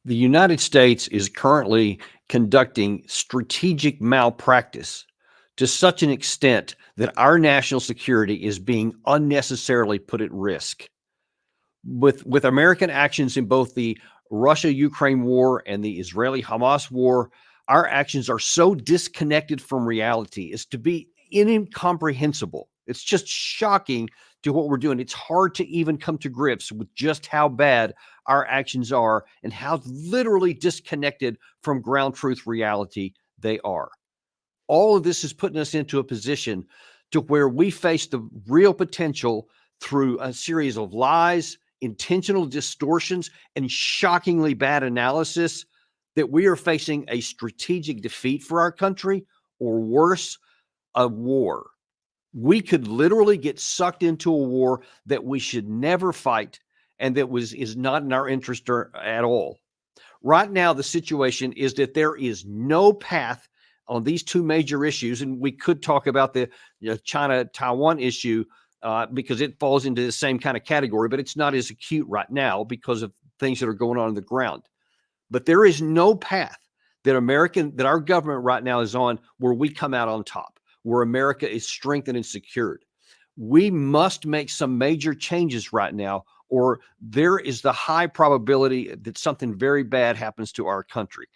The United States is currently conducting strategic malpractice to such an extent that our national security is being unnecessarily put at risk. With American actions in both the Russia-Ukraine war and the Israeli-Hamas war, our actions are so disconnected from reality as to be incomprehensible. It's just shocking to what we're doing. It's hard to even come to grips with just how bad our actions are and how literally disconnected from ground truth reality they are. All of this is putting us into a position to where we face the real potential through a series of lies, intentional distortions, and shockingly bad analysis that we are facing a strategic defeat for our country, or worse, a war. We could literally get sucked into a war that we should never fight and that is not in our interest at all. Right now, the situation is that there is no path on these two major issues, and we could talk about the China-Taiwan issue because it falls into the same kind of category, but it's not as acute right now because of things that are going on the ground. But there is no path that our government right now is on where we come out on top, where America is strengthened and secured. We must make some major changes right now, or there is the high probability that something very bad happens to our country.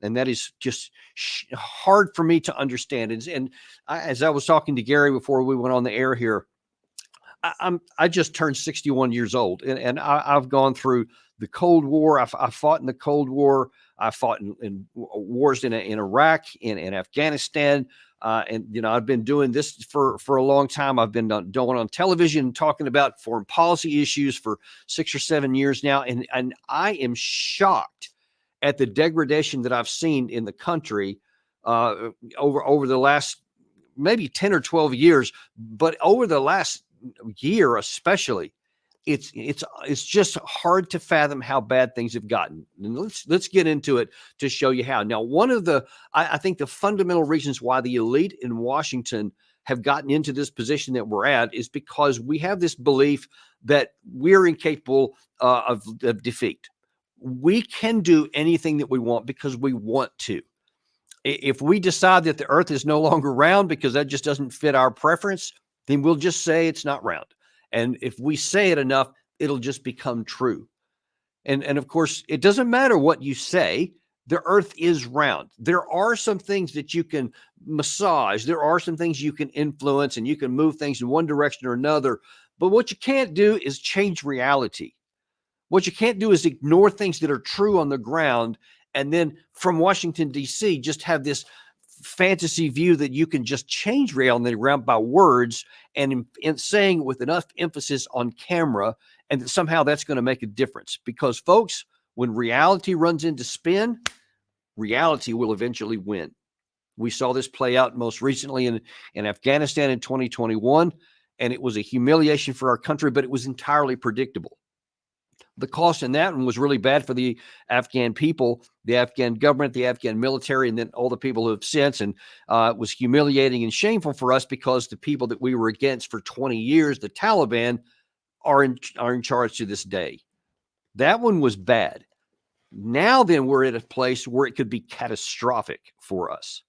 And that is just hard for me to understand. As I was talking to Gary before we went on the air here, I just turned 61 years old, and I've gone through the Cold War. I fought in the Cold War. I fought in wars in Iraq, in Afghanistan. And I've been doing this for a long time. I've been going on television talking about foreign policy issues for 6 or 7 years now. And I am shocked at the degradation that I've seen in the country over the last maybe 10 or 12 years, but over the last year especially. It's just hard to fathom how bad things have gotten. And let's get into it to show you how. Now, one of I think the fundamental reasons why the elite in Washington have gotten into this position that we're at is because we have this belief that we're incapable of defeat. We can do anything that we want because we want to. If we decide that the earth is no longer round because that just doesn't fit our preference, then we'll just say it's not round. And if we say it enough, it'll just become true. And of course, it doesn't matter what you say. The earth is round. There are some things that you can massage. There are some things you can influence, and you can move things in one direction or another. But what you can't do is change reality. What you can't do is ignore things that are true on the ground, and then from Washington, D.C., just have this fantasy view that you can just change reality around by words and in saying with enough emphasis on camera, and that somehow that's going to make a difference. Because, folks, when reality runs into spin, reality will eventually win. We saw this play out most recently in Afghanistan in 2021, and it was a humiliation for our country, but it was entirely predictable. The cost in that one was really bad for the Afghan people, the Afghan government, the Afghan military, and then all the people who have since. And it was humiliating and shameful for us because the people that we were against for 20 years, the Taliban, are in charge to this day. That one was bad. Now then, we're at a place where it could be catastrophic for us.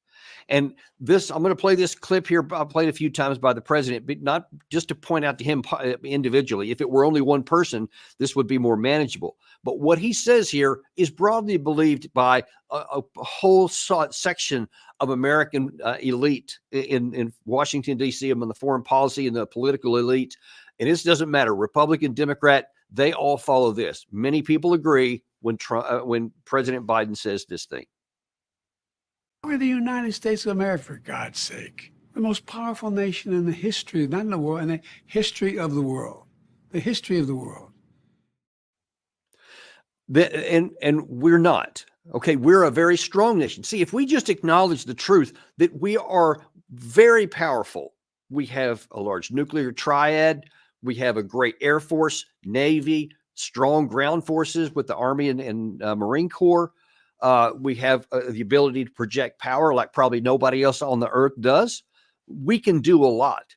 And this, I'm going to play this clip here. I've played a few times by the president, but not just to point out to him individually. If it were only one person, this would be more manageable. But what he says here is broadly believed by a whole section of American elite in Washington, D.C., among the foreign policy and the political elite. And this doesn't matter, Republican, Democrat, they all follow this. Many people agree when President Biden says this thing. We're the United States of America, for God's sake. The most powerful nation in the history, not in the world, in the history of the world. The history of the world. And we're not. Okay, we're a very strong nation. See, if we just acknowledge the truth that we are very powerful, we have a large nuclear triad, we have a great Air Force, Navy, strong ground forces with the Army and Marine Corps. We have the ability to project power like probably nobody else on the earth does. We can do a lot,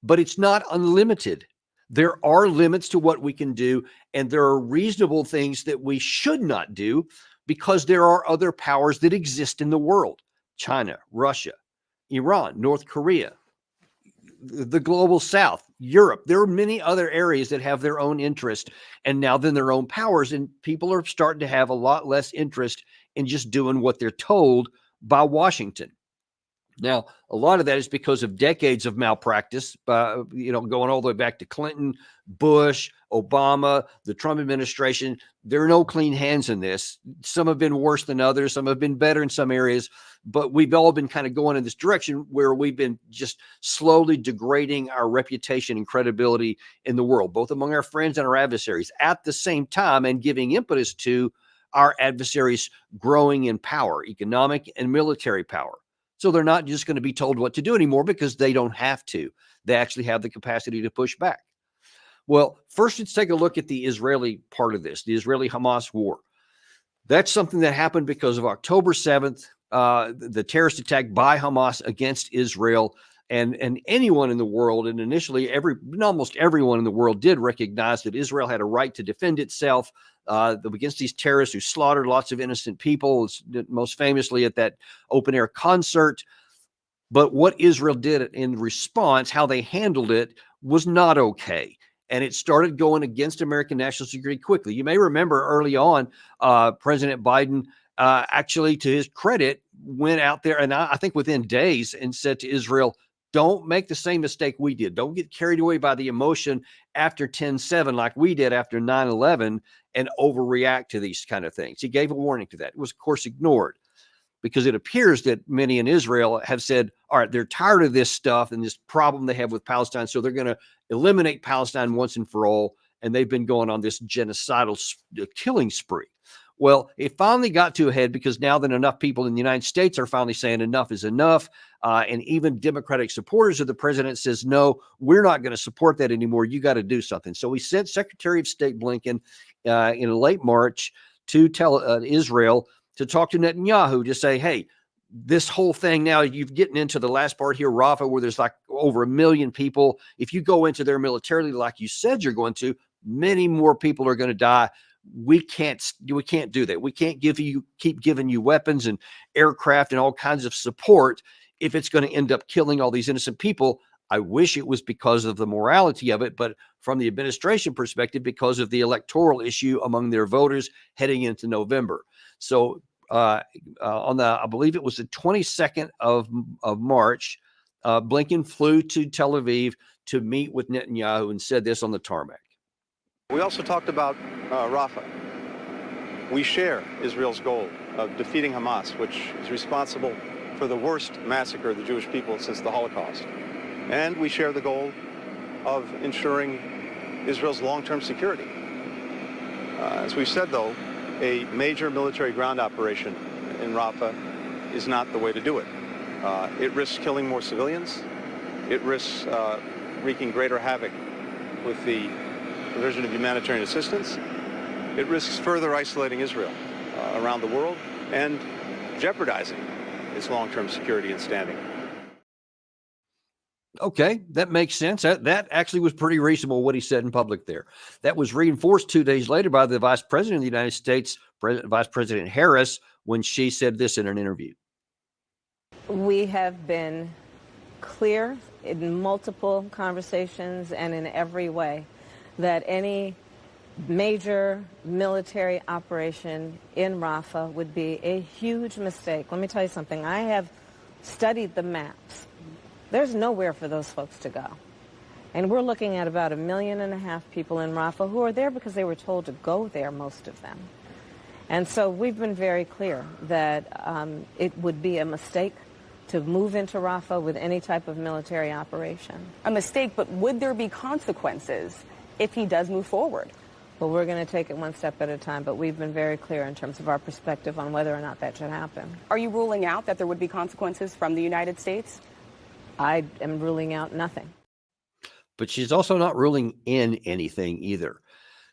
but it's not unlimited. There are limits to what we can do, and there are reasonable things that we should not do because there are other powers that exist in the world: China, Russia, Iran, North Korea, the global South, Europe. There are many other areas that have their own interest and now then their own powers. And people are starting to have a lot less interest in just doing what they're told by Washington. Now, a lot of that is because of decades of malpractice, going all the way back to Clinton, Bush, Obama, the Trump administration. There are no clean hands in this. Some have been worse than others. Some have been better in some areas, but we've all been kind of going in this direction where we've been just slowly degrading our reputation and credibility in the world, both among our friends and our adversaries, at the same time, and giving impetus to our adversaries growing in power, economic and military power. So they're not just going to be told what to do anymore because they don't have to. They actually have the capacity to push back. Well, first, let's take a look at the Israeli part of this, the Israeli-Hamas war. That's something that happened because of October 7th, the terrorist attack by Hamas against Israel. And anyone in the world, and initially almost everyone in the world, did recognize that Israel had a right to defend itself against these terrorists who slaughtered lots of innocent people, most famously at that open-air concert. But what Israel did in response, how they handled it, was not okay. And it started going against American national security quickly. You may remember early on, President Biden, actually, to his credit, went out there, and I think within days, and said to Israel, don't make the same mistake we did. Don't get carried away by the emotion after 10/7 like we did after 9/11 and overreact to these kind of things. He gave a warning to that. It was, of course, ignored because it appears that many in Israel have said, all right, they're tired of this stuff and this problem they have with Palestine, so they're going to eliminate Palestine once and for all, and they've been going on this genocidal killing spree. Well, it finally got to a head because now that enough people in the United States are finally saying enough is enough, and even Democratic supporters of the president says, no, we're not going to support that anymore. You got to do something. So we sent Secretary of State Blinken in late March to Israel to talk to Netanyahu to say, hey, this whole thing now, you're getting into the last part here, Rafah, where there's like over 1 million people. If you go into there militarily like you said you're going to, many more people are going to die. We can't do that. We can't keep giving you weapons and aircraft and all kinds of support if it's going to end up killing all these innocent people. I wish it was because of the morality of it, but from the administration perspective, because of the electoral issue among their voters heading into November. So I believe it was the 22nd of March, Blinken flew to Tel Aviv to meet with Netanyahu and said this on the tarmac. We also talked about Rafah. We share Israel's goal of defeating Hamas, which is responsible for the worst massacre of the Jewish people since the Holocaust. And we share the goal of ensuring Israel's long-term security. As we've said, though, a major military ground operation in Rafah is not the way to do it. It risks killing more civilians. It risks wreaking greater havoc with the provision of humanitarian assistance. It risks further isolating Israel around the world and jeopardizing its long-term security and standing. Okay, that makes sense. That actually was pretty reasonable what he said in public there. That was reinforced 2 days later by the Vice President of the United States, Vice President Harris, when she said this in an interview. We have been clear in multiple conversations and in every way that any major military operation in Rafah would be a huge mistake. Let me tell you something. I have studied the maps. There's nowhere for those folks to go. And we're looking at about 1.5 million people in Rafah who are there because they were told to go there, most of them. And so we've been very clear that it would be a mistake to move into Rafah with any type of military operation. A mistake, but would there be consequences if he does move forward? Well, we're going to take it one step at a time, but we've been very clear in terms of our perspective on whether or not that should happen. Are you ruling out that there would be consequences from the United States? I am ruling out nothing. But she's also not ruling in anything either.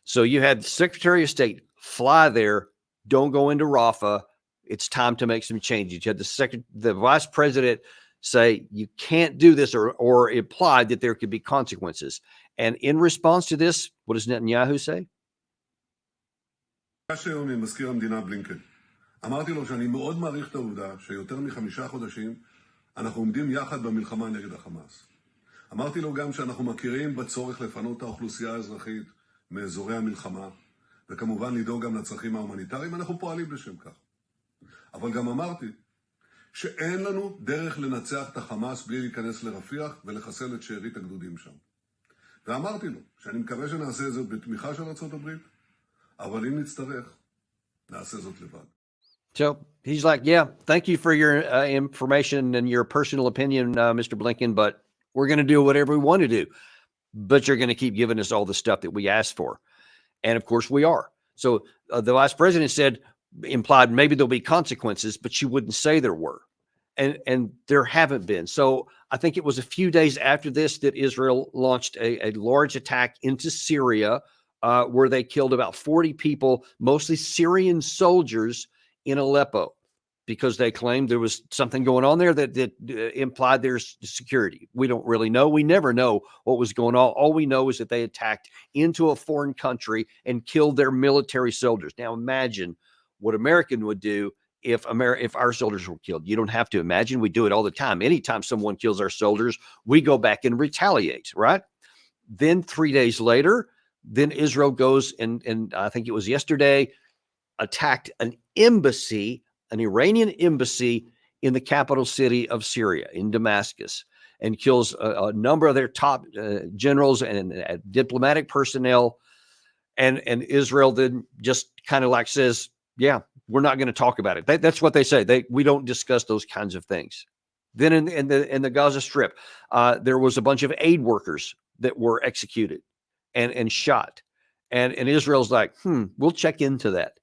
So you had the Secretary of State fly there, don't go into Rafah. It's time to make some changes. You had the Vice President say you can't do this, or implied that there could be consequences. And in response to this, what does Netanyahu say? אמרתי לו שאני מאוד מעריך את העובדה שיותר מ5 חודשים אנחנו עומדים יחד במלחמה נגד החמאס. אמרתי לו גם שאנחנו מכירים בצורך לפנות את האוכלוסייה האזרחית מאזורי המלחמה, וכמובן לדאוג גם לצרכים ההומניטריים, אנחנו פועלים לשם כך. אבל גם אמרתי שאין לנו דרך לנצח את החמאס בלי להיכנס לרפיח ולחסל את שארית הגדודים שם. ואמרתי לו שאני מקווה שנעשה את זה בתמיכה של ארצות הברית, אבל אם נצטרך, נעשה זאת לבד. So he's like, yeah, thank you for your information and your personal opinion, Mr. Blinken, but we're going to do whatever we want to do. But you're going to keep giving us all the stuff that we asked for. And of course we are. So the vice president implied maybe there'll be consequences, but she wouldn't say there were. And there haven't been. So I think it was a few days after this that Israel launched a large attack into Syria, where they killed about 40 people, mostly Syrian soldiers in Aleppo, because they claimed there was something going on there that implied there's security. We don't really know. We never know what was going on. All we know is that they attacked into a foreign country and killed their military soldiers. Now imagine what American would do if our soldiers were killed. You don't have to imagine. We do it all the time. Anytime someone kills our soldiers, we go back and retaliate, right? Then 3 days later, then Israel goes and I think it was yesterday, attacked an embassy, an Iranian embassy in the capital city of Syria, in Damascus, and kills a number of their top generals and diplomatic personnel. And Israel then just kind of like says, yeah, we're not going to talk about it. That's what they say. We don't discuss those kinds of things. Then in the Gaza Strip, there was a bunch of aid workers that were executed and shot. And Israel's like, we'll check into that.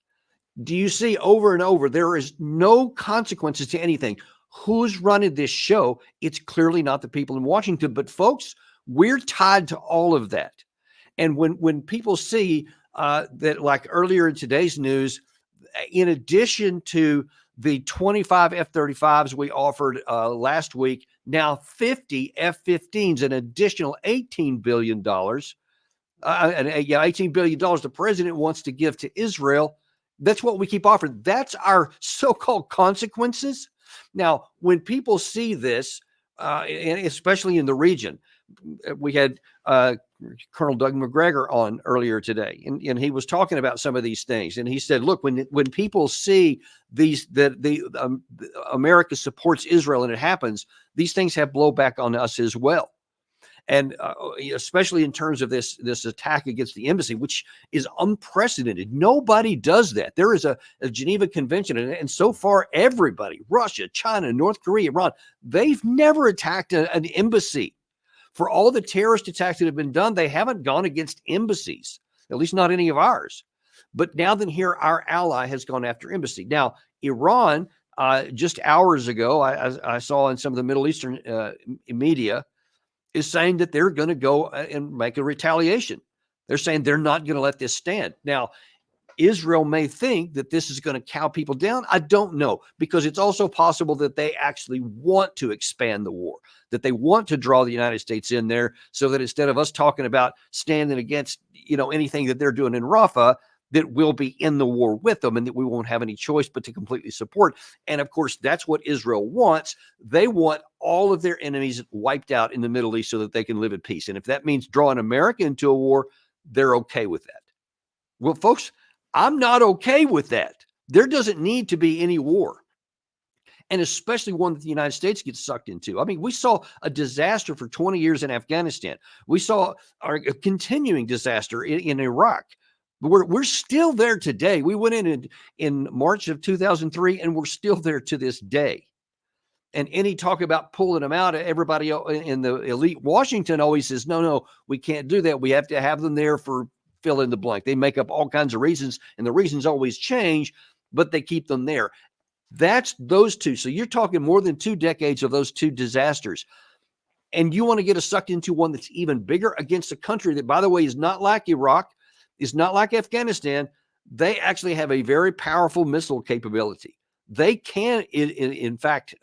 Do you see over and over, there is no consequences to anything. Who's running this show? It's clearly not the people in Washington, but folks, we're tied to all of that. And when people see that, like earlier in today's news, in addition to the 25 F-35s we offered last week, now 50 F-15s, an additional $18 billion. $18 billion the president wants to give to Israel. That's what we keep offering. That's our so-called consequences. Now, when people see this, and especially in the region, we had Colonel Doug McGregor on earlier today, and he was talking about some of these things. And he said, look, when people see that America supports Israel and it happens, these things have blowback on us as well. And especially in terms of this attack against the embassy, which is unprecedented. Nobody does that. There is a Geneva Convention, and so far everybody, Russia, China, North Korea, Iran, they've never attacked an embassy. For all the terrorist attacks that have been done, they haven't gone against embassies, at least not any of ours. But now then here, our ally has gone after embassy. Now, Iran, just hours ago, I saw in some of the Middle Eastern media, is saying that they're going to go and make a retaliation. They're saying they're not going to let this stand. Now, Israel may think that this is going to cow people down. I don't know, because it's also possible that they actually want to expand the war, that they want to draw the United States in there so that instead of us talking about standing against, anything that they're doing in Rafah, that we'll be in the war with them and that we won't have any choice but to completely support. And of course, that's what Israel wants. They want all of their enemies wiped out in the Middle East so that they can live at peace. And if that means drawing America into a war, they're okay with that. Well, folks, I'm not okay with that. There doesn't need to be any war. And especially one that the United States gets sucked into. I mean, we saw a disaster for 20 years in Afghanistan. We saw a continuing disaster in Iraq. We're still there today. We went in March of 2003, and we're still there to this day. And any talk about pulling them out, everybody in the elite Washington always says, no, we can't do that. We have to have them there for fill in the blank. They make up all kinds of reasons, and the reasons always change, but they keep them there. That's those two. So you're talking more than 2 decades of those two disasters. And you want to get us sucked into one that's even bigger against a country that, by the way, is not like Iraq, is not like Afghanistan. They actually have a very powerful missile capability. They can, in fact,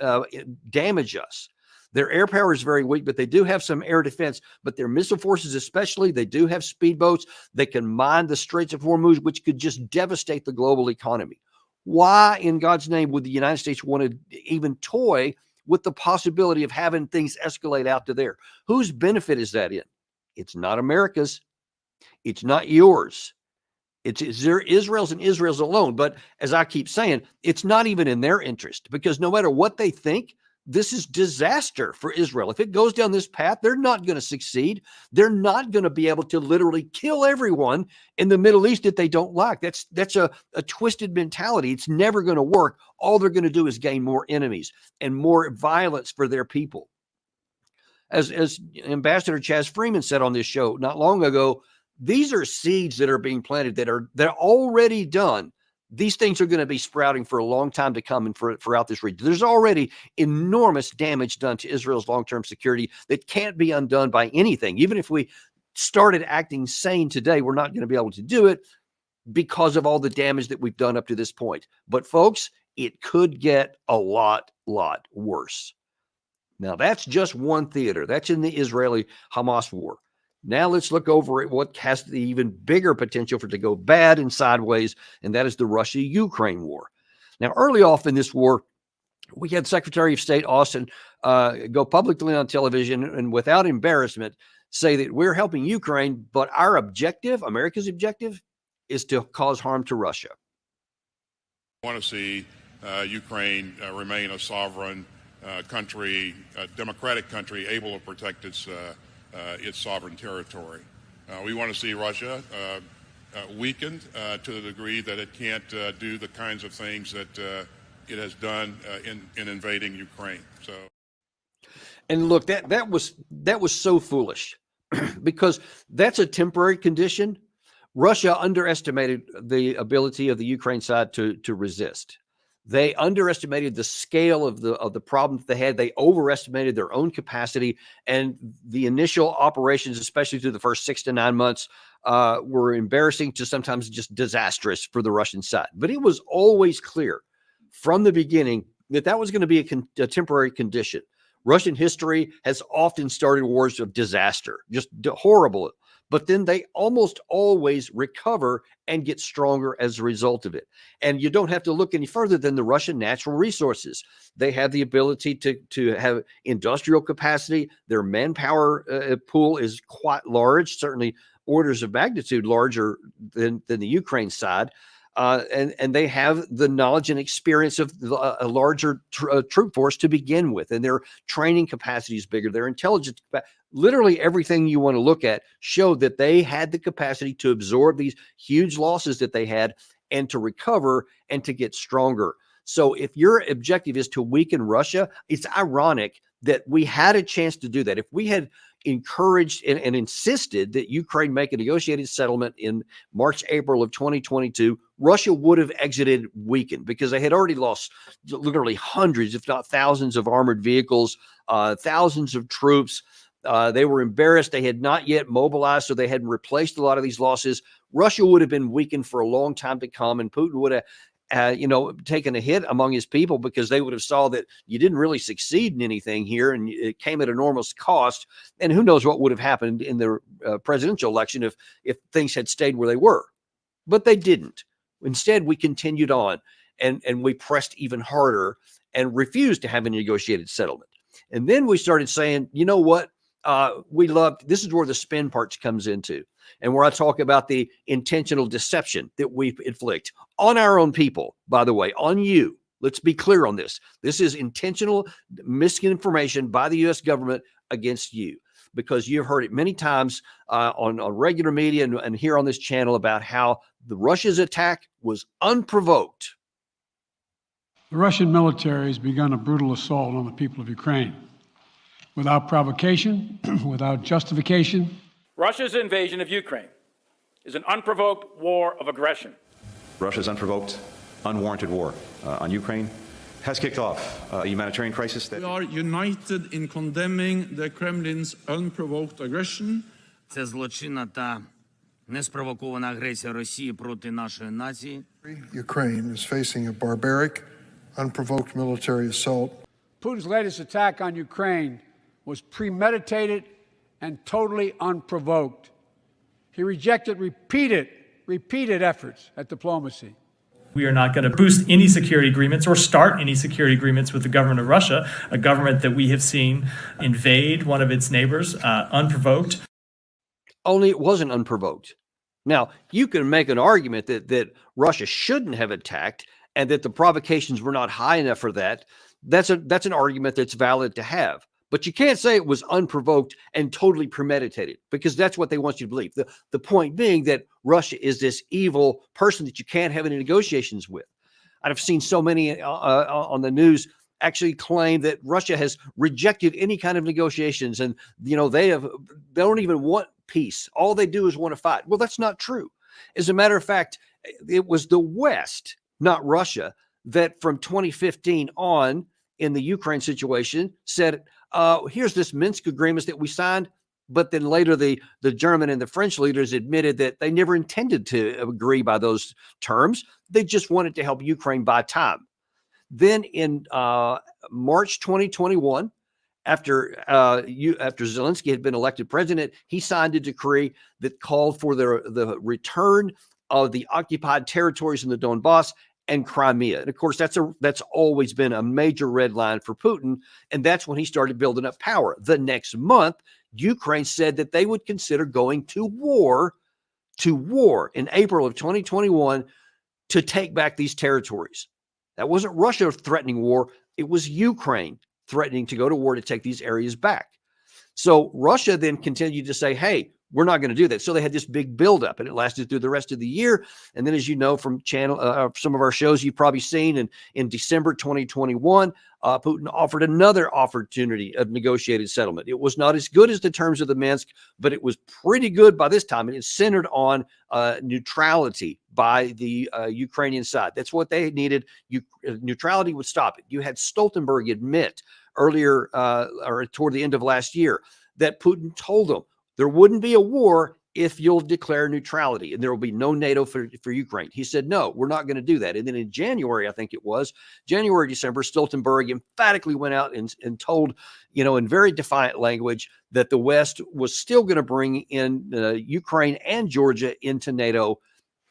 damage us. Their air power is very weak, but they do have some air defense. But their missile forces especially, they do have speedboats. They can mine the Straits of Hormuz, which could just devastate the global economy. Why in God's name would the United States want to even toy with the possibility of having things escalate out to there? Whose benefit is that in? It's not America's. It's not yours. It's Israel's and Israel's alone. But as I keep saying, it's not even in their interest, because no matter what they think, this is disaster for Israel. If it goes down this path, they're not going to succeed. They're not going to be able to literally kill everyone in the Middle East that they don't like. That's a twisted mentality. It's never going to work. All they're going to do is gain more enemies and more violence for their people. As Ambassador Chaz Freeman said on this show not long ago, these are seeds that are being planted they're already done. These things are going to be sprouting for a long time to come and throughout this region. There's already enormous damage done to Israel's long-term security that can't be undone by anything. Even if we started acting sane today, we're not going to be able to do it because of all the damage that we've done up to this point. But folks, it could get a lot worse. Now, that's just one theater. That's in the Israeli-Hamas war. Now let's look over at what has the even bigger potential for it to go bad and sideways, and that is the Russia-Ukraine war. Now, early off in this war, we had Secretary of State Austin go publicly on television and without embarrassment say that we're helping Ukraine, but our objective, America's objective, is to cause harm to Russia. We want to see Ukraine remain a sovereign country, a democratic country, able to protect its sovereign territory. We want to see Russia weakened to the degree that it can't do the kinds of things that it has done in invading Ukraine. So, and look, that was so foolish because that's a temporary condition. Russia underestimated the ability of the Ukraine side to resist. They underestimated the scale of the problem that they had. They overestimated their own capacity, and the initial operations, especially through the first 6 to 9 months, were embarrassing to sometimes just disastrous for the Russian side. But it was always clear from the beginning that was going to be a temporary condition. Russian history has often started wars of disaster, just horrible. But then they almost always recover and get stronger as a result of it. And you don't have to look any further than the Russian natural resources. They have the ability to have industrial capacity. Their manpower pool is quite large, certainly orders of magnitude larger than the Ukraine side. And they have the knowledge and experience of a larger troop force to begin with. And their training capacity is bigger. Their intelligence, literally everything you want to look at showed that they had the capacity to absorb these huge losses that they had and to recover and to get stronger. So if your objective is to weaken Russia, it's ironic that we had a chance to do that. If we had encouraged and insisted that Ukraine make a negotiated settlement in March, April of 2022, Russia would have exited weakened because they had already lost literally hundreds, if not thousands of armored vehicles, thousands of troops. They were embarrassed. They had not yet mobilized, so they hadn't replaced a lot of these losses. Russia would have been weakened for a long time to come, and Putin would have taken a hit among his people because they would have saw that you didn't really succeed in anything here and it came at enormous cost. And who knows what would have happened in the presidential election if things had stayed where they were. But they didn't. Instead, we continued on and we pressed even harder and refused to have a negotiated settlement. And then we started saying, you know what? This is where the spin parts comes into, and where I talk about the intentional deception that we inflict on our own people, by the way, on you. Let's be clear on this. This is intentional misinformation by the U.S. government against you, because you've heard it many times on regular media and here on this channel about how the Russia's attack was unprovoked. The Russian military has begun a brutal assault on the people of Ukraine. Without provocation, without justification. Russia's invasion of Ukraine is an unprovoked war of aggression. Russia's unprovoked, unwarranted war on Ukraine has kicked off a humanitarian crisis. We are united in condemning the Kremlin's unprovoked aggression. Це злочинна та неспровокована агресія Росії проти нашої нації. Ukraine is facing a barbaric, unprovoked military assault. Putin's latest attack on Ukraine was premeditated and totally unprovoked. He rejected repeated efforts at diplomacy. We are not going to boost any security agreements or start any security agreements with the government of Russia, a government that we have seen invade one of its neighbors unprovoked. Only it wasn't unprovoked. Now, you can make an argument that Russia shouldn't have attacked and that the provocations were not high enough for that. That's an argument that's valid to have. But you can't say it was unprovoked and totally premeditated, because that's what they want you to believe. The point being that Russia is this evil person that you can't have any negotiations with. I've seen so many on the news actually claim that Russia has rejected any kind of negotiations, and they don't even want peace. All they do is want to fight. Well, that's not true. As a matter of fact, it was the West, not Russia, that from 2015 on in the Ukraine situation said, here's this Minsk agreements that we signed. But then later the German and the French leaders admitted that they never intended to agree by those terms. They just wanted to help Ukraine buy time. Then in March 2021, after Zelensky had been elected president, he signed a decree that called for the return of the occupied territories in the Donbass and Crimea. And of course, that's always been a major red line for Putin. And that's when he started building up power. The next month, Ukraine said that they would consider going to war in April of 2021 to take back these territories. That wasn't Russia threatening war. It was Ukraine threatening to go to war to take these areas back. So Russia then continued to say, hey, we're not going to do that. So they had this big buildup, and it lasted through the rest of the year. And then, as you know from some of our shows you've probably seen, in December 2021, Putin offered another opportunity of negotiated settlement. It was not as good as the terms of the Minsk, but it was pretty good by this time, and it centered on neutrality by the Ukrainian side. That's what they needed. Neutrality would stop it. You had Stoltenberg admit earlier or toward the end of last year that Putin told them, there wouldn't be a war if you'll declare neutrality and there will be no NATO for Ukraine. He said, no, we're not going to do that. And then in January, I think it was December, Stoltenberg emphatically went out and told, in very defiant language, that the West was still going to bring in Ukraine and Georgia into NATO.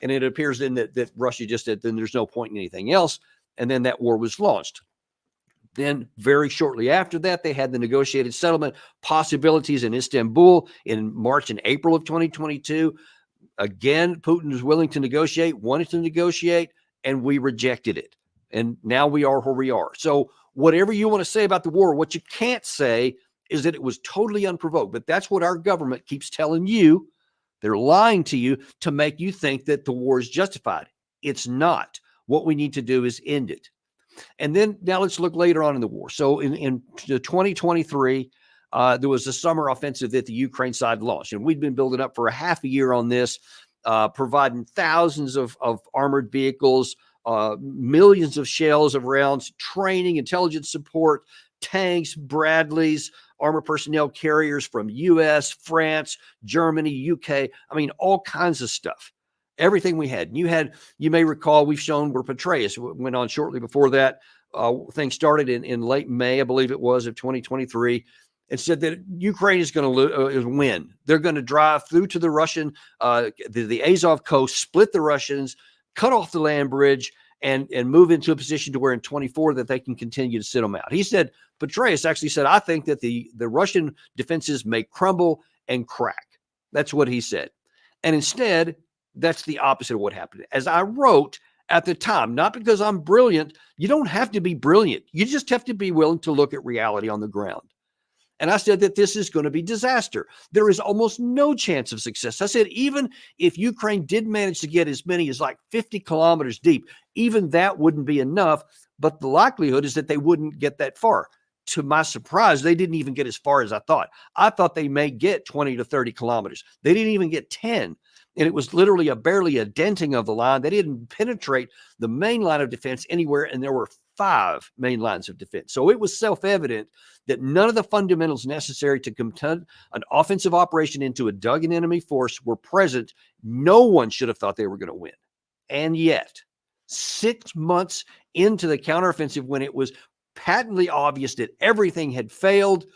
And it appears then that Russia just said, then there's no point in anything else. And then that war was launched. Then very shortly after that, they had the negotiated settlement possibilities in Istanbul in March and April of 2022. Again, Putin was willing to negotiate, wanted to negotiate, and we rejected it. And now we are where we are. So whatever you want to say about the war, what you can't say is that it was totally unprovoked. But that's what our government keeps telling you. They're lying to you to make you think that the war is justified. It's not. What we need to do is end it. And then now let's look later on in the war. So in 2023, there was a summer offensive that the Ukraine side launched. And we'd been building up for a half a year on this, providing thousands of armored vehicles, millions of shells of rounds, training, intelligence support, tanks, Bradleys, armored personnel carriers from U.S., France, Germany, U.K. I mean, all kinds of stuff. Everything we had. And you may recall, we've shown where Petraeus went on shortly before that. Things started in late May, I believe it was, of 2023, and said that Ukraine is going to win. They're going to drive through to the Russian, the Azov coast, split the Russians, cut off the land bridge, and move into a position to where in 24 that they can continue to sit them out. He said, Petraeus actually said, I think that the Russian defenses may crumble and crack. That's what he said. And instead, that's the opposite of what happened. As I wrote at the time, not because I'm brilliant, you don't have to be brilliant. You just have to be willing to look at reality on the ground. And I said that this is going to be disaster. There is almost no chance of success. I said, even if Ukraine did manage to get as many as like 50 kilometers deep, even that wouldn't be enough. But the likelihood is that they wouldn't get that far. To my surprise, they didn't even get as far as I thought. I thought they may get 20 to 30 kilometers. They didn't even get 10. And it was literally barely a denting of the line. They didn't penetrate the main line of defense anywhere, and there were 5 main lines of defense. So it was self-evident that none of the fundamentals necessary to conduct an offensive operation into a dug-in enemy force were present. No one should have thought they were going to win. And yet, 6 months into the counteroffensive, when it was patently obvious that everything had failed,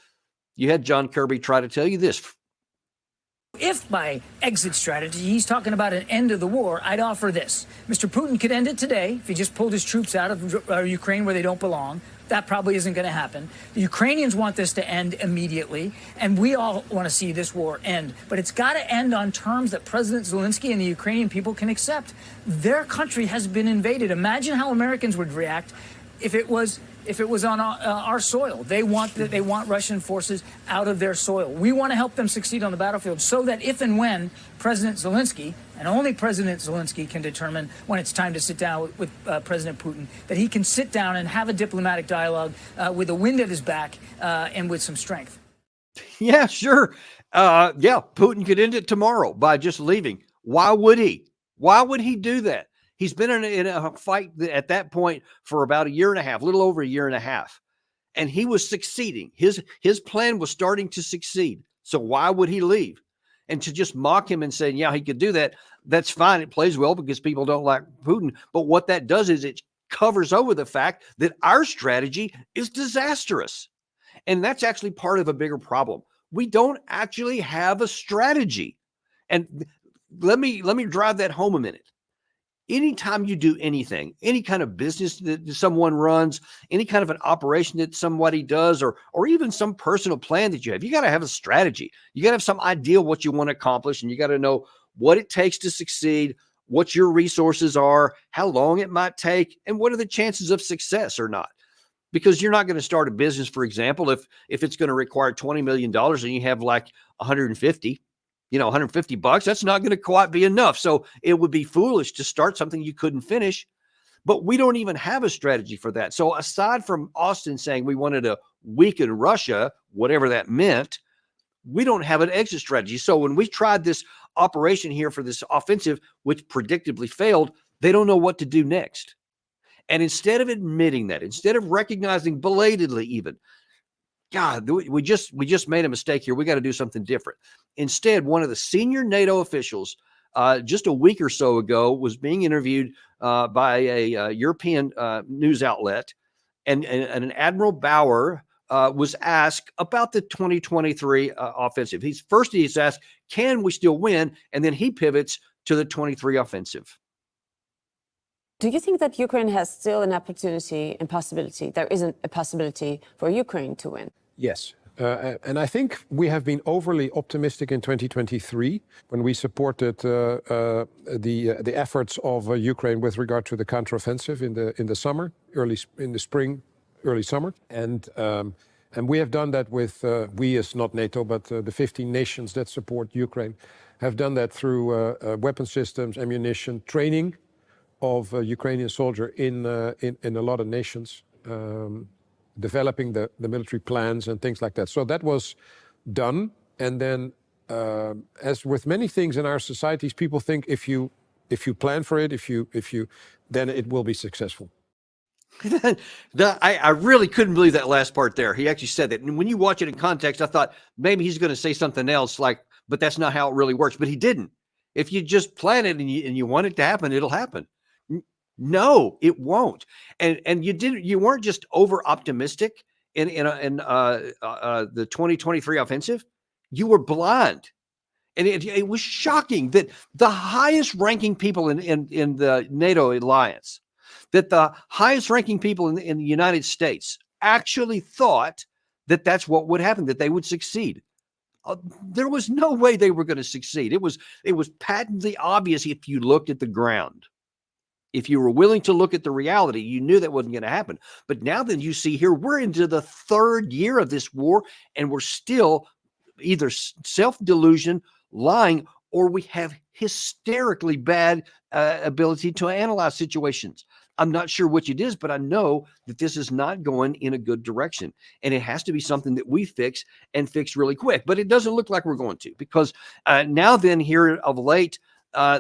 you had John Kirby try to tell you this. If by exit strategy he's talking about an end of the war, I'd offer this. Mr. Putin could end it today if he just pulled his troops out of Ukraine where they don't belong. That probably isn't going to happen. The Ukrainians want this to end immediately, and we all want to see this war end. But it's got to end on terms that President Zelensky and the Ukrainian people can accept. Their country has been invaded. Imagine how Americans would react if it was on our soil. They want Russian forces out of their soil. We want to help them succeed on the battlefield so that if and when President Zelensky, and only President Zelensky can determine when it's time to sit down with President Putin, that he can sit down and have a diplomatic dialogue with the wind at his back and with some strength. Yeah, sure. Yeah, Putin could end it tomorrow by just leaving. Why would he? Why would he do that? He's been in a fight at that point for about a year and a half, a little over a year and a half. And he was succeeding. His plan was starting to succeed. So why would he leave? And to just mock him and say, yeah, he could do that, that's fine. It plays well because people don't like Putin. But what that does is it covers over the fact that our strategy is disastrous. And that's actually part of a bigger problem. We don't actually have a strategy. And let me drive that home a minute. Anytime you do anything, any kind of business that someone runs, any kind of an operation that somebody does, or even some personal plan that you got to have a strategy. You got to have some idea what you want to accomplish, and you got to know what it takes to succeed, what your resources are, how long it might take, and what are the chances of success or not. Because you're not going to start a business, for example, if it's going to require $20 million and you have like 150. $150, that's not going to quite be enough. So it would be foolish to start something you couldn't finish, but we don't even have a strategy for that. So aside from Austin saying we wanted to weaken Russia, whatever that meant, we don't have an exit strategy. So when we tried this operation here for this offensive, which predictably failed, they don't know what to do next. And instead of admitting that, instead of recognizing belatedly even, God, we just made a mistake here. We got to do something different. Instead, one of the senior NATO officials just a week or so ago was being interviewed by a European news outlet, and an Admiral Bauer was asked about the 2023 offensive. He's asked, can we still win? And then he pivots to the 23 offensive. Do you think that Ukraine has still an opportunity and possibility? There isn't a possibility for Ukraine to win. Yes. And I think we have been overly optimistic in 2023 when we supported the efforts of Ukraine with regard to the counteroffensive in the summer, in the spring, early summer. And we have done that with, we as not NATO, but the 15 nations that support Ukraine have done that through weapon systems, ammunition, training of Ukrainian soldier in a lot of nations, developing the military plans and things like that. So that was done. And then, as with many things in our societies, people think if you plan for it, then it will be successful. I really couldn't believe that last part there. He actually said that. And when you watch it in context, I thought maybe he's going to say something else like, but that's not how it really works. But he didn't. If you just plan it and you want it to happen, it'll happen. No, it won't. And you weren't just over optimistic in the 2023 offensive. You were blind. And it was shocking that the highest ranking people in the NATO alliance, that the highest ranking people in the United States actually thought that that's what would happen, that they would succeed. There was no way they were going to succeed. It was patently obvious if you looked at the ground. If you were willing to look at the reality, you knew that wasn't going to happen. But now that you see here, we're into the third year of this war, and we're still either self-delusion, lying, or we have hysterically bad ability to analyze situations. I'm not sure which it is, but I know that this is not going in a good direction. And it has to be something that we fix and fix really quick. But it doesn't look like we're going to, because now then here of late,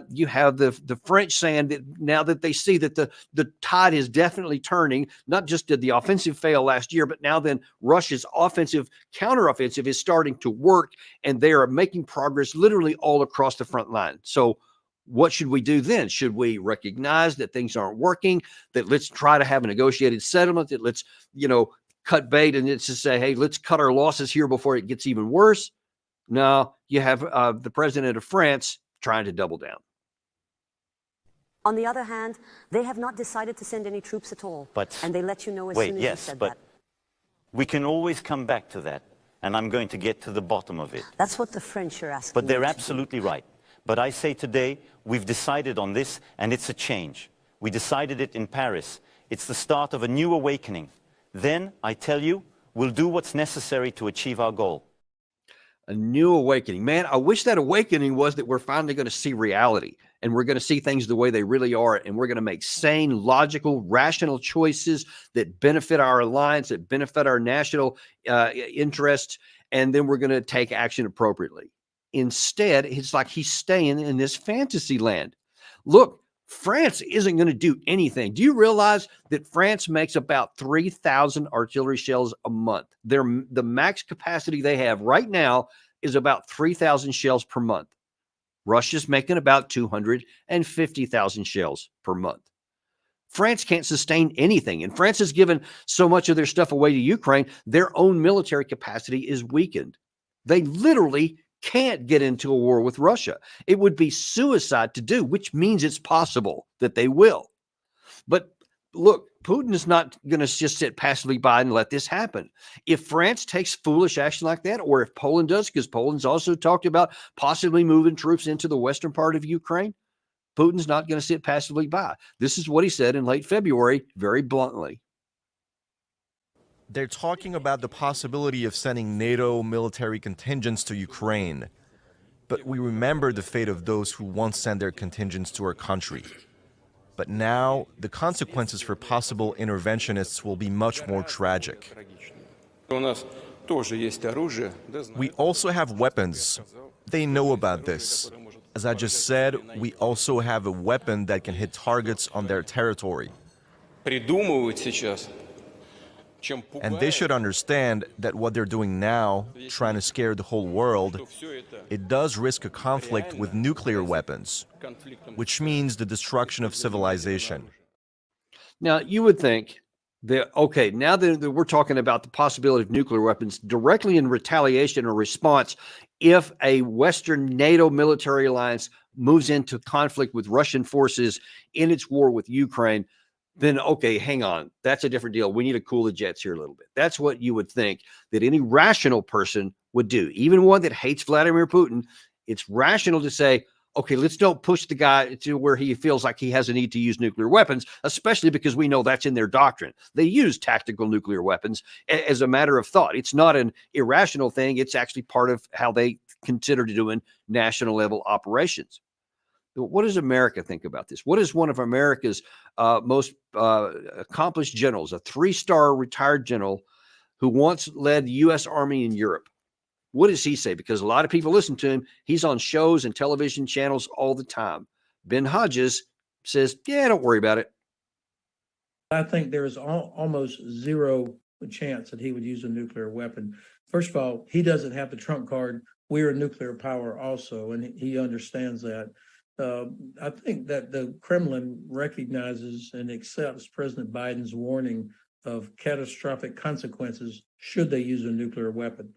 you have the French saying that now that they see that the tide is definitely turning, not just did the offensive fail last year, but now then Russia's offensive counteroffensive is starting to work, and they are making progress literally all across the front line. So what should we do then? Should we recognize that things aren't working, that let's try to have a negotiated settlement, that let's, cut bait and it's to say, hey, let's cut our losses here before it gets even worse? No, you have the president of France trying to double down. On the other hand, they have not decided to send any troops at all. And they let you know as soon as you said that. We can always come back to that, and I'm going to get to the bottom of it. That's what the French are asking. But they're absolutely right. But I say today, we've decided on this, and it's a change. We decided it in Paris. It's the start of a new awakening. Then, I tell you, we'll do what's necessary to achieve our goal. A new awakening. Man, I wish that awakening was that we're finally going to see reality and we're going to see things the way they really are. And we're going to make sane, logical, rational choices that benefit our alliance, that benefit our national interests. And then we're going to take action appropriately. Instead, it's like he's staying in this fantasy land. Look, France isn't going to do anything. Do you realize that France makes about 3,000 artillery shells a month? The max capacity they have right now is about 3,000 shells per month. Russia's making about 250,000 shells per month. France can't sustain anything. And France has given so much of their stuff away to Ukraine, their own military capacity is weakened. They literally can't get into a war with Russia. It would be suicide to do, which means it's possible that they will. But look, Putin is not going to just sit passively by and let this happen. If France takes foolish action like that, or if Poland does, because Poland's also talked about possibly moving troops into the western part of Ukraine, Putin's not going to sit passively by. This is what he said in late February, very bluntly. They're talking about the possibility of sending NATO military contingents to Ukraine. But we remember the fate of those who once sent their contingents to our country. But now, the consequences for possible interventionists will be much more tragic. We also have weapons. They know about this. As I just said, we also have a weapon that can hit targets on their territory. And they should understand that what they're doing now, trying to scare the whole world, it does risk a conflict with nuclear weapons, which means the destruction of civilization. Now, you would think that, okay, now that we're talking about the possibility of nuclear weapons directly in retaliation or response, if a Western NATO military alliance moves into conflict with Russian forces in its war with Ukraine, then, okay, hang on, that's a different deal. We need to cool the jets here a little bit. That's what you would think that any rational person would do, even one that hates Vladimir Putin. It's rational to say, okay, let's don't push the guy to where he feels like he has a need to use nuclear weapons, especially because we know that's in their doctrine. They use tactical nuclear weapons as a matter of thought. It's not an irrational thing. It's actually part of how they consider doing national level operations. What does America think about this? What is one of America's most accomplished generals, a 3-star retired general who once led the U.S. Army in Europe? What does he say? Because a lot of people listen to him. He's on shows and television channels all the time. Ben Hodges says, yeah, don't worry about it. I think there is almost zero chance that he would use a nuclear weapon. First of all, he doesn't have the trump card. We're a nuclear power also, and he understands that. I think that the Kremlin recognizes and accepts President Biden's warning of catastrophic consequences should they use a nuclear weapon.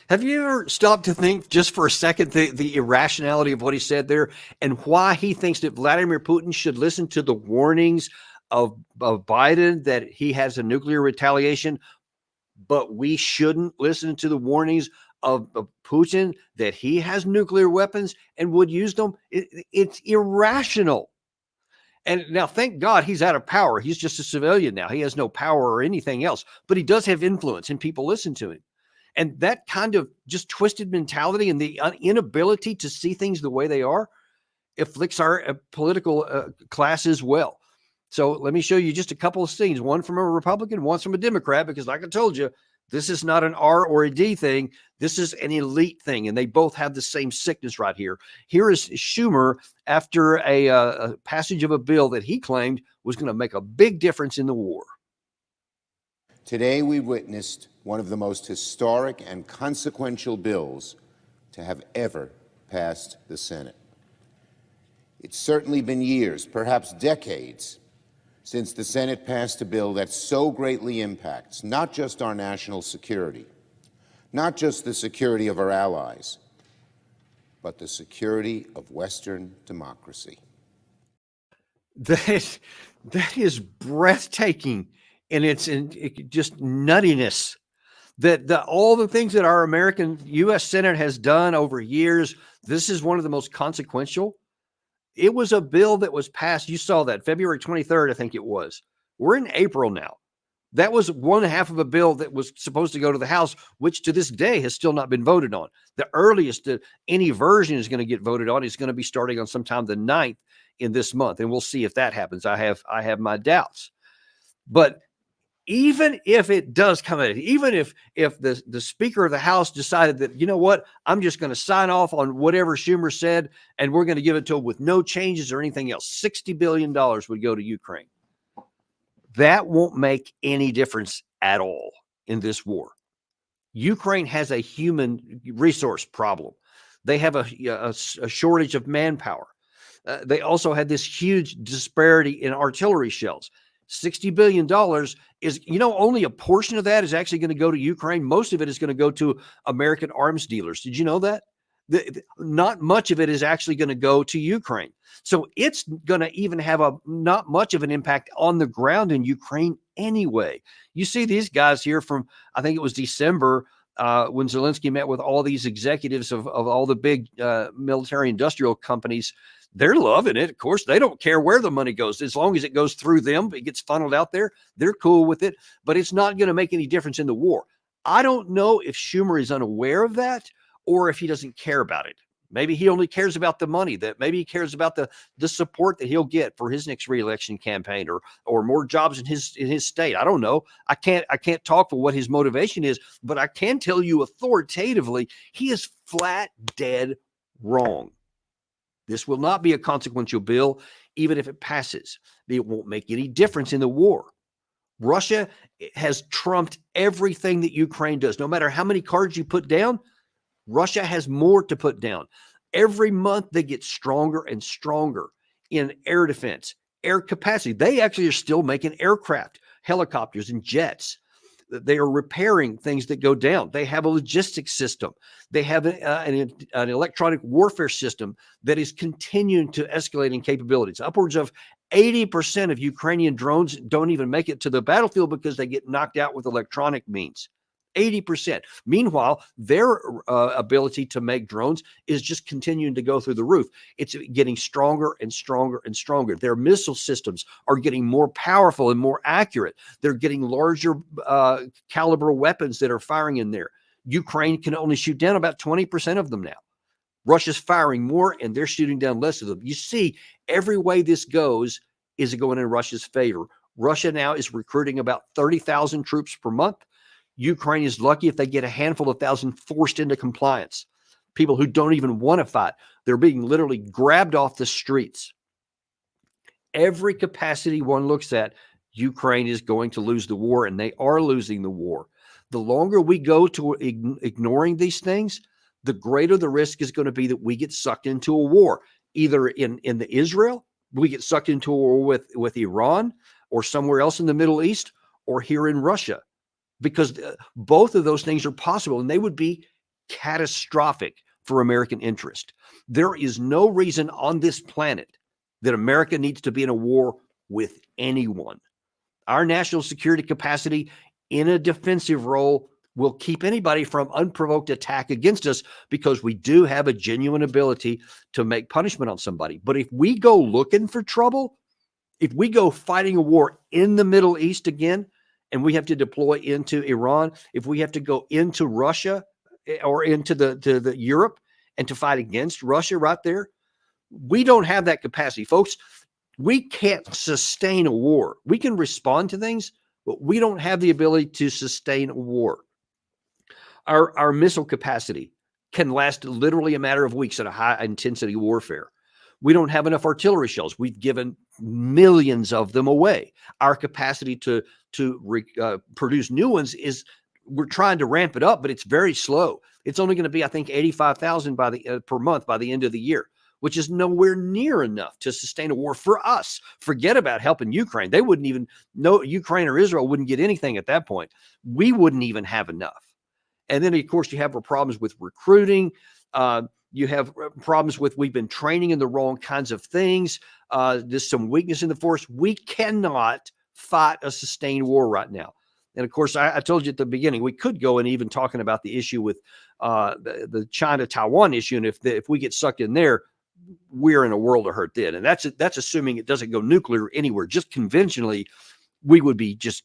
Have you ever stopped to think just for a second the irrationality of what he said there and why he thinks that Vladimir Putin should listen to the warnings of Biden that he has a nuclear retaliation, but we shouldn't listen to the warnings of Putin that he has nuclear weapons and would use them? It's irrational. And now, thank God, he's out of power. He's just a civilian now. He has no power or anything else, but he does have influence and people listen to him. And that kind of just twisted mentality and the inability to see things the way they are afflicts our political class as well. So let me show you just a couple of scenes, one from a Republican, one from a Democrat, because like I told you, this is not an R or a D thing. This is an elite thing, and they both have the same sickness right here. Here is Schumer after a passage of a bill that he claimed was going to make a big difference in the war. Today, we witnessed one of the most historic and consequential bills to have ever passed the Senate. It's certainly been years, perhaps decades, since the Senate passed a bill that so greatly impacts not just our national security, not just the security of our allies, but the security of Western democracy. That is breathtaking, and it's just nuttiness. That all the things that our American U.S. Senate has done over years, this is one of the most consequential. It was a bill that was passed. You saw that February 23rd, I think it was. We're in April now. That was one half of a bill that was supposed to go to the House, which to this day has still not been voted on. The earliest that any version is going to get voted on is going to be starting on sometime the 9th in this month. And we'll see if that happens. I have my doubts. But even if it does come out, even if the Speaker of the House decided that, you know what, I'm just going to sign off on whatever Schumer said, and we're going to give it to him with no changes or anything else, $60 billion would go to Ukraine. That won't make any difference at all in this war. Ukraine has a human resource problem. They have a shortage of manpower. They also had this huge disparity in artillery shells. $60 billion is, only a portion of that is actually going to go to Ukraine. Most of it is going to go to American arms dealers. Did you know that? Not much of it is actually going to go to Ukraine. So it's going to even have not much of an impact on the ground in Ukraine anyway. You see these guys here from, I think it was December, when Zelensky met with all these executives of all the big military industrial companies. They're loving it. Of course, they don't care where the money goes. As long as it goes through them, it gets funneled out there. They're cool with it, but it's not going to make any difference in the war. I don't know if Schumer is unaware of that or if he doesn't care about it. Maybe he only cares about the money, that maybe he cares about the support that he'll get for his next reelection campaign or more jobs in his state. I don't know. I can't talk for what his motivation is, but I can tell you authoritatively, he is flat dead wrong. This will not be a consequential bill, even if it passes. It won't make any difference in the war. Russia has trumped everything that Ukraine does. No matter how many cards you put down, Russia has more to put down. Every month they get stronger and stronger in air defense, air capacity. They actually are still making aircraft, helicopters, and jets. They are repairing things that go down. They have a logistics system. They have an electronic warfare system that is continuing to escalate in capabilities. Upwards of 80% of Ukrainian drones don't even make it to the battlefield because they get knocked out with electronic means. 80%. Meanwhile, their ability to make drones is just continuing to go through the roof. It's getting stronger and stronger and stronger. Their missile systems are getting more powerful and more accurate. They're getting larger caliber weapons that are firing in there. Ukraine can only shoot down about 20% of them now. Russia's firing more and they're shooting down less of them. You see, every way this goes is going in Russia's favor. Russia now is recruiting about 30,000 troops per month. Ukraine is lucky if they get a handful of thousand forced into compliance. People who don't even want to fight. They're being literally grabbed off the streets. Every capacity one looks at, Ukraine is going to lose the war, and they are losing the war. The longer we go to ignoring these things, the greater the risk is going to be that we get sucked into a war, either in the Israel, we get sucked into a war with Iran, or somewhere else in the Middle East, or here in Russia. Because both of those things are possible, and they would be catastrophic for American interest. There is no reason on this planet that America needs to be in a war with anyone. Our national security capacity in a defensive role will keep anybody from unprovoked attack against us because we do have a genuine ability to make punishment on somebody. But if we go looking for trouble, if we go fighting a war in the Middle East again, and we have to deploy into Iran, if we have to go into Russia or into the Europe and to fight against Russia right there, we don't have that capacity. Folks, we can't sustain a war. We can respond to things, but we don't have the ability to sustain a war. Our missile capacity can last literally a matter of weeks in a high-intensity warfare. We don't have enough artillery shells. We've given millions of them away. Our capacity to produce new ones we're trying to ramp it up, but it's very slow. It's only going to be, I think, 85,000 per month by the end of the year, which is nowhere near enough to sustain a war for us. Forget about helping Ukraine. They wouldn't even know. Ukraine or Israel wouldn't get anything at that point. We wouldn't even have enough. And then, of course, you have problems with recruiting. You have problems with we've been training in the wrong kinds of things. There's some weakness in the force. We cannot fight a sustained war right now. And of course, I told you at the beginning, we could go and even talking about the issue with the China-Taiwan issue. And if we get sucked in there, we're in a world of hurt then. And that's assuming it doesn't go nuclear anywhere. Just conventionally, we would be just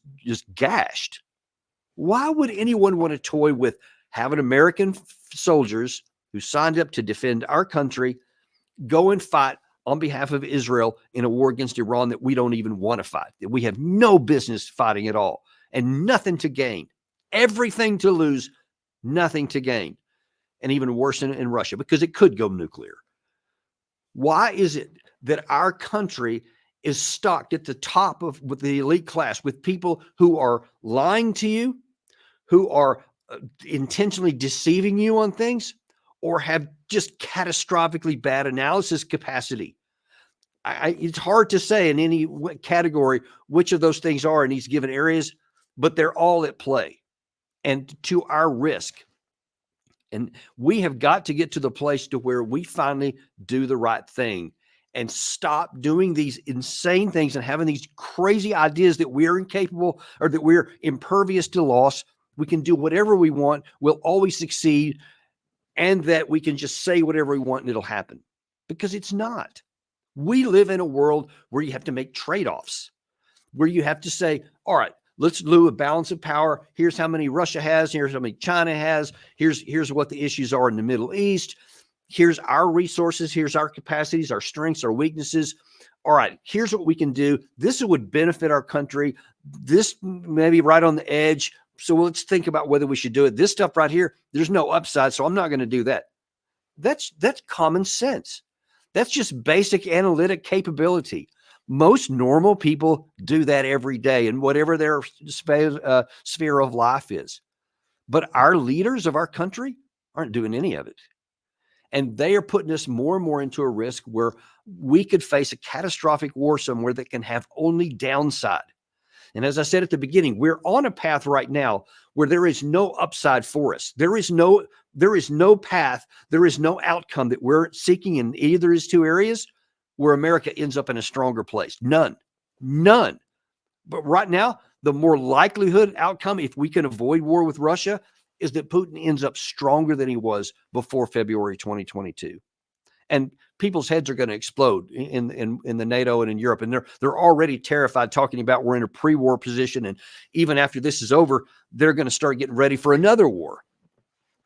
gashed. Why would anyone want to toy with having American soldiers who signed up to defend our country go and fight on behalf of Israel in a war against Iran that we don't even want to fight, that we have no business fighting at all, and nothing to gain, everything to lose, nothing to gain, and even worse in Russia, because it could go nuclear. Why is it that our country is stocked at the top of with the elite class with people who are lying to you, who are intentionally deceiving you on things, or have just catastrophically bad analysis capacity? It's hard to say in any category which of those things are in these given areas, but they're all at play and to our risk. And we have got to get to the place to where we finally do the right thing and stop doing these insane things and having these crazy ideas that we're incapable or that we're impervious to loss. We can do whatever we want. We'll always succeed. And that we can just say whatever we want and it'll happen, because it's not. We live in a world where you have to make trade-offs, where you have to say, all right, let's do a balance of power. Here's how many Russia has. Here's how many China has. Here's what the issues are in the Middle East. Here's our resources. Here's our capacities, our strengths, our weaknesses. All right, here's what we can do. This would benefit our country. This may be right on the edge. So let's think about whether we should do it. This stuff right here, there's no upside, so I'm not going to do that. That's common sense. That's just basic analytic capability. Most normal people do that every day in whatever their sphere of life is. But our leaders of our country aren't doing any of it. And they are putting us more and more into a risk where we could face a catastrophic war somewhere that can have only downside. And as I said at the beginning, we're on a path right now where there is no upside for us. There is no path. There is no outcome that we're seeking in either of these two areas where America ends up in a stronger place. None. But right now, the more likelihood outcome, if we can avoid war with Russia, is that Putin ends up stronger than he was before February 2022. And people's heads are going to explode in the NATO and in Europe. And they're already terrified, talking about we're in a pre-war position. And even after this is over, they're going to start getting ready for another war.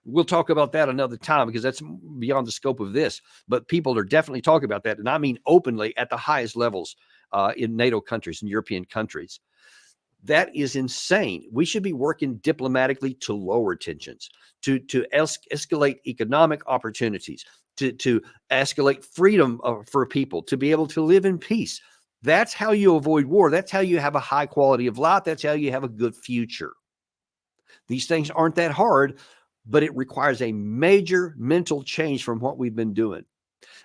We'll talk about that another time because that's beyond the scope of this. But people are definitely talking about that. And I mean openly at the highest levels in NATO countries and European countries. That is insane. We should be working diplomatically to lower tensions, to escalate economic opportunities, to escalate freedom for people to be able to live in peace. That's how you avoid war. That's how you have a high quality of life. That's how you have a good future. These things aren't that hard, but it requires a major mental change from what we've been doing.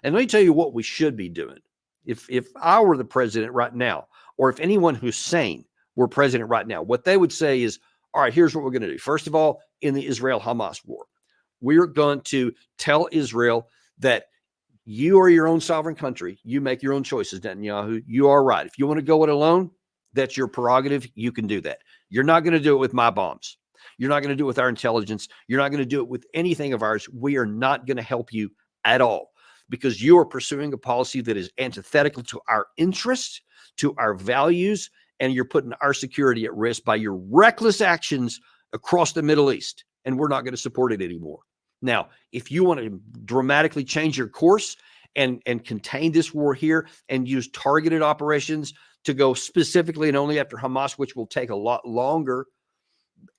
And let me tell you what we should be doing. If I were the president right now, or if anyone who's sane were president right now, what they would say is, all right, here's what we're going to do. First of all, in the Israel-Hamas war, we're going to tell Israel that you are your own sovereign country. You make your own choices, Netanyahu. You are right. If you want to go it alone, that's your prerogative. You can do that. You're not going to do it with my bombs. You're not going to do it with our intelligence. You're not going to do it with anything of ours. We are not going to help you at all because you are pursuing a policy that is antithetical to our interests, to our values, and you're putting our security at risk by your reckless actions across the Middle East. And we're not going to support it anymore. Now, if you want to dramatically change your course and contain this war here and use targeted operations to go specifically and only after Hamas, which will take a lot longer,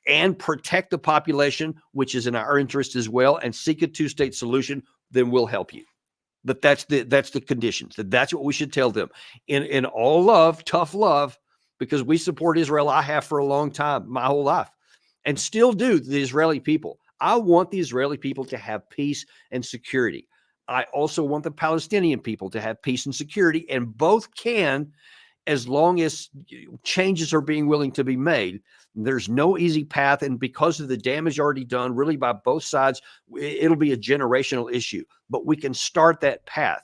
and protect the population, which is in our interest as well, and seek a two-state solution, then we'll help you. But that's the conditions. That's what we should tell them in all love, tough love, because we support Israel. I have for a long time, my whole life, and still do, the Israeli people. I want the Israeli people to have peace and security. I also want the Palestinian people to have peace and security, and both can as long as changes are being willing to be made. There's no easy path. And because of the damage already done, really by both sides, it'll be a generational issue. But we can start that path.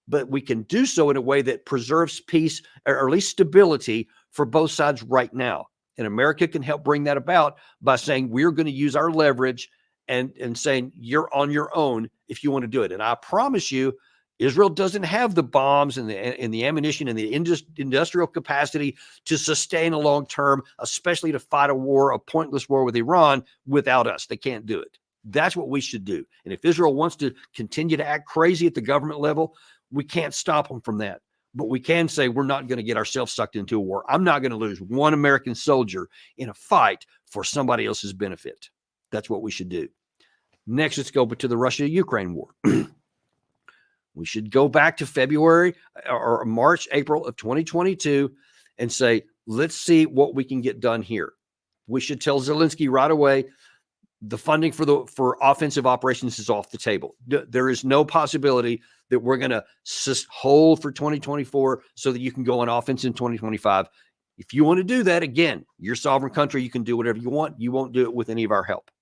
But we can do so in a way that preserves peace, or at least stability, for both sides right now. And America can help bring that about by saying we're going to use our leverage and saying you're on your own if you want to do it. And I promise you, Israel doesn't have the bombs and the ammunition and the industrial capacity to sustain a long term, especially to fight a pointless war with Iran without us. They can't do it. That's what we should do. And if Israel wants to continue to act crazy at the government level, we can't stop them from that. But we can say we're not going to get ourselves sucked into a war. I'm not going to lose one American soldier in a fight for somebody else's benefit. That's what we should do. Next, let's go to the Russia-Ukraine war. We should go back to February or March, April of 2022 and say, let's see what we can get done here. We should tell Zelensky right away, the funding for offensive operations is off the table. There is no possibility that we're going to hold for 2024 so that you can go on offense in 2025. If you want to do that, again, you're a sovereign country. You can do whatever you want. You won't do it with any of our help.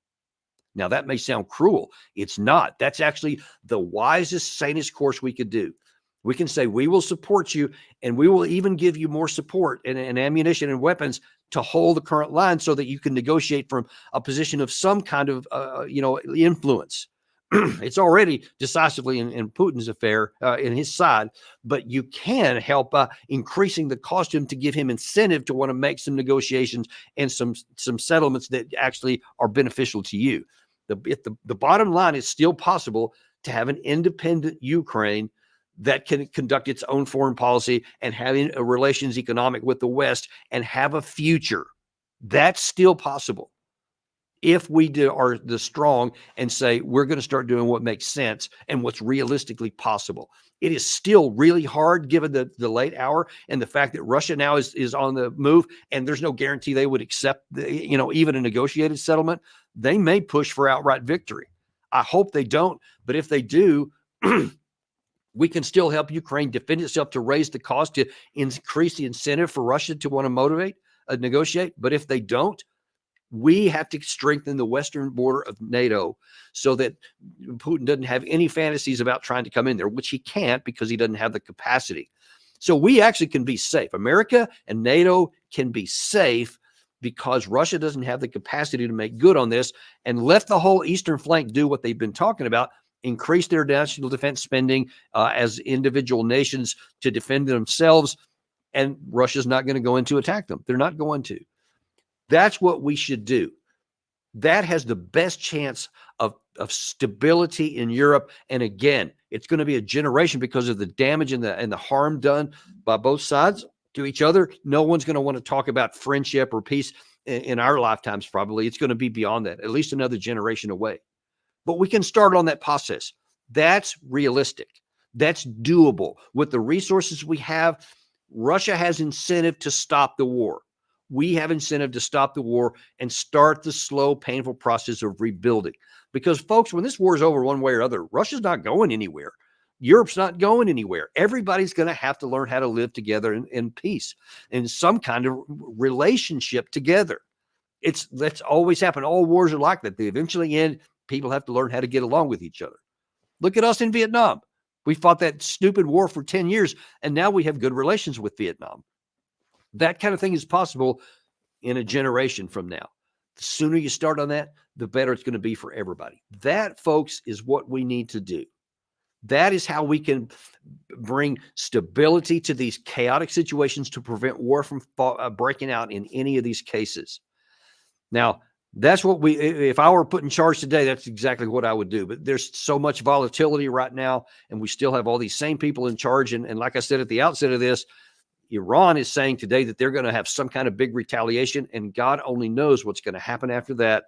Now, that may sound cruel. It's not. That's actually the wisest, sanest course we could do. We can say, we will support you, and we will even give you more support and ammunition and weapons to hold the current line so that you can negotiate from a position of some kind of, influence. It's already decisively in Putin's affair, in his side, but you can help increasing the cost to him to give him incentive to want to make some negotiations and some settlements that actually are beneficial to you. The bottom line is still possible to have an independent Ukraine that can conduct its own foreign policy and having a relations economic with the West and have a future. That's still possible if we are the strong and say we're going to start doing what makes sense and what's realistically possible. It is still really hard given the late hour and the fact that Russia now is on the move, and there's no guarantee they would accept even a negotiated settlement. They may push for outright victory. I hope they don't, but if they do, we can still help Ukraine defend itself to raise the cost to increase the incentive for Russia to want to negotiate. But if they don't, we have to strengthen the western border of NATO so that Putin doesn't have any fantasies about trying to come in there, which he can't because he doesn't have the capacity. So we actually can be safe. America and NATO can be safe because Russia doesn't have the capacity to make good on this and let the whole eastern flank do what they've been talking about, increase their national defense spending as individual nations to defend themselves, and Russia's not going to go in to attack them. They're not going to. That's what we should do. That has the best chance of stability in Europe. And again, it's going to be a generation because of the damage and the harm done by both sides to each other. No one's going to want to talk about friendship or peace in our lifetimes, probably. It's going to be beyond that, at least another generation away. But we can start on that process. That's realistic. That's doable. With the resources we have, Russia has incentive to stop the war. We have incentive to stop the war and start the slow, painful process of rebuilding. Because, folks, when this war is over one way or other, Russia's not going anywhere. Europe's not going anywhere. Everybody's going to have to learn how to live together in peace, in some kind of relationship together. That's always happened. All wars are like that. They eventually end. People have to learn how to get along with each other. Look at us in Vietnam. We fought that stupid war for 10 years, and now we have good relations with Vietnam. That kind of thing is possible in a generation from now. The sooner you start on that, the better it's going to be for everybody. That, folks, is what we need to do. That is how we can bring stability to these chaotic situations to prevent war from breaking out in any of these cases. Now, that's what if I were put in charge today, that's exactly what I would do. But there's so much volatility right now, and we still have all these same people in charge. And like I said at the outset of this, Iran is saying today that they're going to have some kind of big retaliation, and God only knows what's going to happen after that.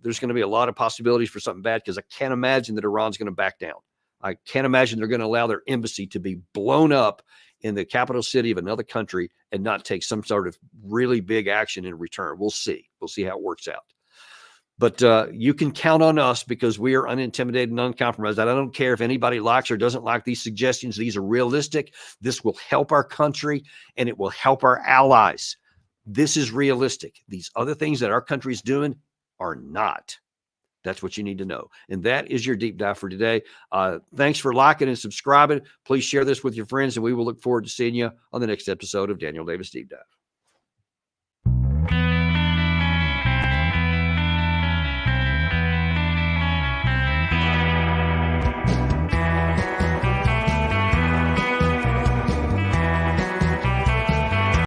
There's going to be a lot of possibilities for something bad because I can't imagine that Iran's going to back down. I can't imagine they're going to allow their embassy to be blown up in the capital city of another country and not take some sort of really big action in return. We'll see. We'll see how it works out. But you can count on us because we are unintimidated and uncompromised. I don't care if anybody likes or doesn't like these suggestions. These are realistic. This will help our country and it will help our allies. This is realistic. These other things that our country is doing are not. That's what you need to know. And that is your deep dive for today. Thanks for liking and subscribing. Please share this with your friends, and we will look forward to seeing you on the next episode of Daniel Davis Deep Dive.